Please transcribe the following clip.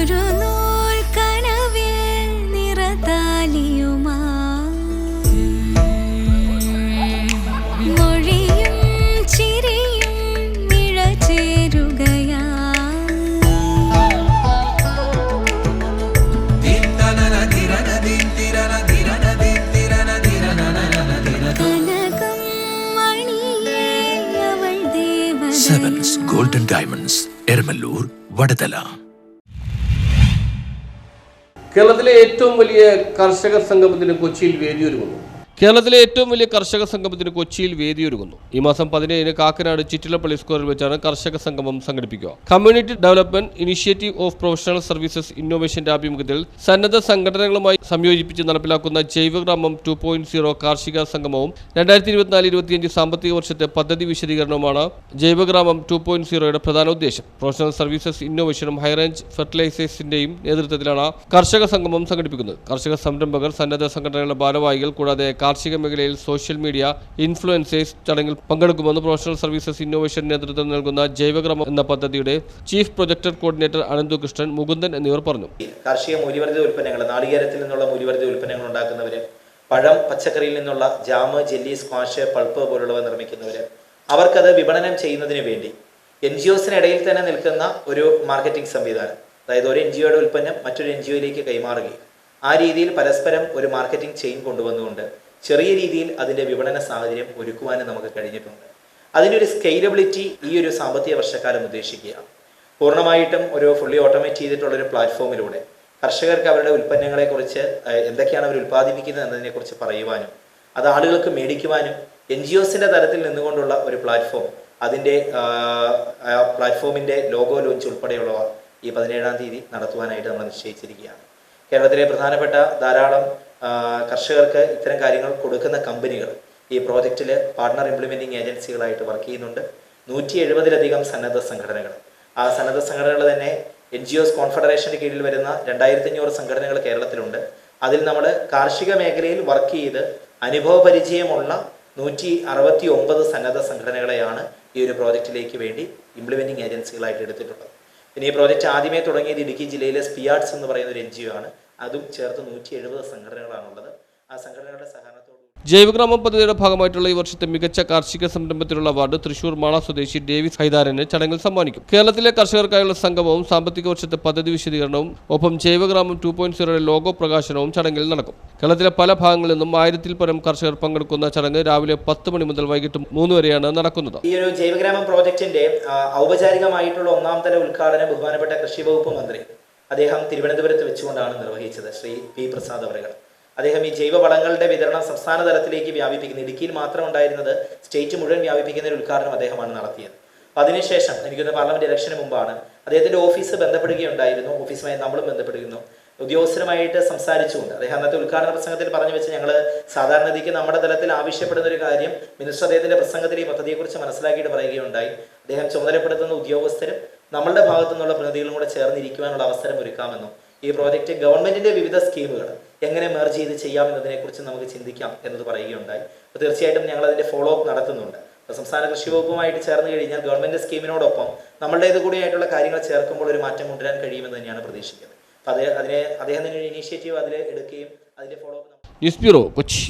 Sevens Golden Diamonds, Ermalur, Vadadala. കേരളത്തിലെ ഏറ്റവും വലിയ കർഷക സംഗമത്തിന് കൊച്ചിയിൽ വേദിയൊരുങ്ങുന്നു. ഈ മാസം 17-ന് കാക്കനാട് ചിറ്റിലപ്പള്ളി സ്ക്വയറിൽ വെച്ചാണ് കർഷക സംഗമം സംഘടിപ്പിക്കുക. Community development initiative of professional services ഇന്നോവേഷന്റെ ആഭിമുഖ്യത്തിൽ സന്നദ്ധ സംഘടനകളുമായി സംയോജിപ്പിച്ച് നടപ്പിലാക്കുന്ന ജൈവഗ്രാമം 2.0 കാർഷിക സംഗമവും 2024-25 സാമ്പത്തിക വർഷത്തെ പദ്ധതി വിശദീകരണവുമാണ് ജൈവഗ്രാമം 2.0യുടെ പ്രധാന ഉദ്ദേശം. പ്രൊഫഷണൽ സർവീസസ് ഇന്നോവേഷനും ഹൈറേഞ്ച് ഫെർട്ടിലൈസേഴ്സിന്റെയും നേതൃത്വത്തിലാണ് കർഷക സംഗമം സംഘടിപ്പിക്കുന്നത്. കർഷക സംരംഭകർ, സന്നദ്ധ സംഘടനകളുടെ ഭാരവാഹികൾ കൂടാതെ കാർഷിക മേഖലയിൽ സോഷ്യൽ മീഡിയ ഇൻഫ്ലുവൻസേഴ്സ് ചടങ്ങിൽ പങ്കെടുക്കുമെന്ന് പ്രൊഫഷണൽ സർവീസസ് ഇന്നോവേഷൻ നേതൃത്വം നൽകുന്ന ജൈവഗ്രാമം എന്ന പദ്ധതിയുടെ chief project coordinator Ananthukrishnan, Mukundan എന്നിവർ പറഞ്ഞു. കാർഷിക മൂല്യവർദ്ധിത ഉൽപ്പന്നങ്ങൾ, നാളികേരത്തിൽ നിന്നുള്ള മൂല്യവർദ്ധിത ഉൽപ്പന്നങ്ങൾ ഉണ്ടാക്കുന്നവർ, പഴം, പച്ചക്കറിയിൽ നിന്നുള്ള ജാമ്, ജെല്ലി, സ്ക്വാഷ്, പൾപ്പ് പോലുള്ളവ നിർമ്മിക്കുന്നവർ, അവർക്കത് വിപണനം ചെയ്യുന്നതിന് വേണ്ടി NGOസിനിടയിൽ തന്നെ നിൽക്കുന്ന ഒരു മാർക്കറ്റിംഗ് സംവിധാനം, അതായത് ഒരു NGOയുടെ ഉൽപ്പന്നം മറ്റൊരു NGOയിലേക്ക് കൈമാറുകയും ആ രീതിയിൽ പരസ്പരം ഒരു മാർക്കറ്റിംഗ് ചെയിൻ കൊണ്ടുവന്നുകൊണ്ട് ചെറിയ രീതിയിൽ അതിൻ്റെ വിപണന സാഹചര്യം ഒരുക്കുവാനും നമുക്ക് കഴിഞ്ഞിട്ടുണ്ട്. അതിനൊരു സ്കെയിലബിലിറ്റി ഈ ഒരു സാമ്പത്തിക വർഷക്കാലം ഉദ്ദേശിക്കുകയാണ്. പൂർണ്ണമായിട്ടും ഒരു ഫുള്ളി ഓട്ടോമേറ്റ് ചെയ്തിട്ടുള്ളൊരു പ്ലാറ്റ്ഫോമിലൂടെ കർഷകർക്ക് അവരുടെ ഉൽപ്പന്നങ്ങളെക്കുറിച്ച് എന്തൊക്കെയാണ് അവർ ഉൽപ്പാദിപ്പിക്കുന്നത് എന്നതിനെക്കുറിച്ച് പറയുവാനും അത് ആളുകൾക്ക് മേടിക്കുവാനും NGOസിൻ്റെ തലത്തിൽ നിന്നുകൊണ്ടുള്ള ഒരു പ്ലാറ്റ്ഫോം, അതിൻ്റെ പ്ലാറ്റ്ഫോമിൻ്റെ ലോഗോ ലോഞ്ച് ഉൾപ്പെടെയുള്ളവ ഈ 17-ാം തീയതി നടത്തുവാനായിട്ട് നമ്മൾ നിശ്ചയിച്ചിരിക്കുകയാണ്. കേരളത്തിലെ പ്രധാനപ്പെട്ട ധാരാളം കർഷകർക്ക് ഇത്തരം കാര്യങ്ങൾ കൊടുക്കുന്ന കമ്പനികൾ ഈ പ്രോജക്റ്റിൽ പാർട്ണർ ഇംപ്ലിമെൻറ്റിംഗ് ഏജൻസികളായിട്ട് വർക്ക് ചെയ്യുന്നുണ്ട്. 170-ലധികം സന്നദ്ധ സംഘടനകൾ, ആ സന്നദ്ധ സംഘടനകൾ തന്നെ NGOs കോൺഫെഡറേഷൻ്റെ കീഴിൽ വരുന്ന 2500 സംഘടനകൾ കേരളത്തിലുണ്ട്. അതിൽ നമ്മൾ കാർഷിക മേഖലയിൽ വർക്ക് ചെയ്ത് അനുഭവപരിചയമുള്ള 169 സന്നദ്ധ സംഘടനകളെയാണ് ഈ ഒരു പ്രോജക്റ്റിലേക്ക് വേണ്ടി ഇംപ്ലിമെൻറ്റിംഗ് ഏജൻസികളായിട്ട് എടുത്തിട്ടുള്ളത്. പിന്നെ ഈ പ്രോജക്റ്റ് ആദ്യമേ തുടങ്ങിയത് ഇടുക്കി ജില്ലയിലെ സ്പിയാർട്സ് എന്ന് പറയുന്ന ഒരു NGO ആണ്. അതും ചേർത്ത് 170 സംഘടനകളാണുള്ളത്. ആ സംഘടനകളുടെ സഹകരണത്തോട് ജൈവഗ്രാമം പദ്ധതിയുടെ ഭാഗമായിട്ടുള്ള ഈ വർഷത്തെ മികച്ച കാർഷിക സംരംഭത്തിനുള്ള അവാർഡ് തൃശൂർ മാള സ്വദേശി ഡേവിസ് ഹൈദാരന് ചടങ്ങിൽ സമ്മാനിക്കും. കേരളത്തിലെ കർഷകർക്കായുള്ള സംഗമവും സാമ്പത്തിക വർഷത്തെ പദ്ധതി വിശദീകരണവും ഒപ്പം ജൈവഗ്രാമം 2.0യുടെ ലോഗോ പ്രകാശനവും ചടങ്ങിൽ നടക്കും. കേരളത്തിലെ പല ഭാഗങ്ങളിൽ നിന്നും 1000-ൽ പരം കർഷകർ പങ്കെടുക്കുന്ന ചടങ്ങ് രാവിലെ 10 മണി മുതൽ വൈകിട്ട് 3 വരെയാണ് നടക്കുന്നത്. ഈ ഒരു ജൈവഗ്രാമം പ്രോജക്റ്റിന്റെ ഔപചാരികമായിട്ടുള്ള 1-ാം തല ഉദ്ഘാടനം ബഹുമാനപ്പെട്ട കൃഷി വകുപ്പ് മന്ത്രി അദ്ദേഹം തിരുവനന്തപുരത്ത് വെച്ചുകൊണ്ടാണ് നിർവഹിച്ചത്. ശ്രീ P. പ്രസാദ് അവர்கள் അദ്ദേഹം ഈ ജൈവവളങ്ങളുടെ വിതരണം സംസ്ഥാന തലത്തിലേക്ക് വ്യാപിപ്പിക്കുന്ന, ഇടുക്കിയിൽ മാത്രം ഉണ്ടായിരുന്നത് സ്റ്റേറ്റ് മുഴുവൻ വ്യാപിപ്പിക്കുന്ന ഒരു ഉദ്ഘാടനം അദ്ദേഹമാണ് നടത്തിയത്. അപ്പോൾ അതിനുശേഷം എനിക്കൊന്ന് പാർലമെന്റ് ഇലക്ഷന് മുമ്പാണ് അദ്ദേഹത്തിൻ്റെ ഓഫീസ് ബന്ധപ്പെടുകയുണ്ടായിരുന്നു. ഓഫീസുമായി നമ്മളും ബന്ധപ്പെടുന്നു. ഉദ്യോഗസ്ഥരുമായിട്ട് സംസാരിച്ചുകൊണ്ട് അദ്ദേഹം അന്നത്തെ ഉദ്ഘാടന പ്രസംഗത്തിൽ പറഞ്ഞു വെച്ച്, ഞങ്ങൾ സാധാരണഗതിക്ക് നമ്മുടെ തലത്തിൽ ആവശ്യപ്പെടുന്ന ഒരു കാര്യം മിനിസ്റ്റർ അദ്ദേഹത്തിൻ്റെ പ്രസംഗത്തിൽ ഈ പദ്ധതിയെക്കുറിച്ച് മനസ്സിലാക്കിയിട്ട് പറയുകയുണ്ടായി. അദ്ദേഹം ചുമതലപ്പെടുത്തുന്ന ഉദ്യോഗസ്ഥരും നമ്മളുടെ ഭാഗത്തു നിന്നുള്ള പ്രതിനിധികളും കൂടെ ചേർന്നിരിക്കുവാനുള്ള അവസരം ഒരുക്കാമെന്നും ഈ പ്രോജക്റ്റ് ഗവൺമെന്റിന്റെ വിവിധ സ്കീമുകൾ എങ്ങനെ മെർജ് ചെയ്ത് ചെയ്യാം എന്നതിനെക്കുറിച്ച് നമുക്ക് ചിന്തിക്കാം എന്നത് പറയുകയുണ്ടായി. അപ്പോൾ തീർച്ചയായിട്ടും ഞങ്ങൾ അതിൻ്റെ ഫോളോ അപ്പ് നടത്തുന്നുണ്ട്. സംസ്ഥാന കൃഷി വകുപ്പുമായിട്ട് ചേർന്ന് കഴിഞ്ഞാൽ ഗവൺമെന്റ് സ്കീമിനോടൊപ്പം നമ്മളുടേത് കൂടിയായിട്ടുള്ള കാര്യങ്ങൾ ചേർക്കുമ്പോൾ ഒരു മാറ്റം കൊണ്ടുവരാൻ കഴിയുമെന്ന് തന്നെയാണ് പ്രതീക്ഷിക്കുന്നത്. അപ്പോൾ അദ്ദേഹം തന്നെ ഒരു ഇനീഷ്യേറ്റീവ് അതിൽ എടുക്കുകയും അതിൻ്റെ follow up. News bureau, Kochi.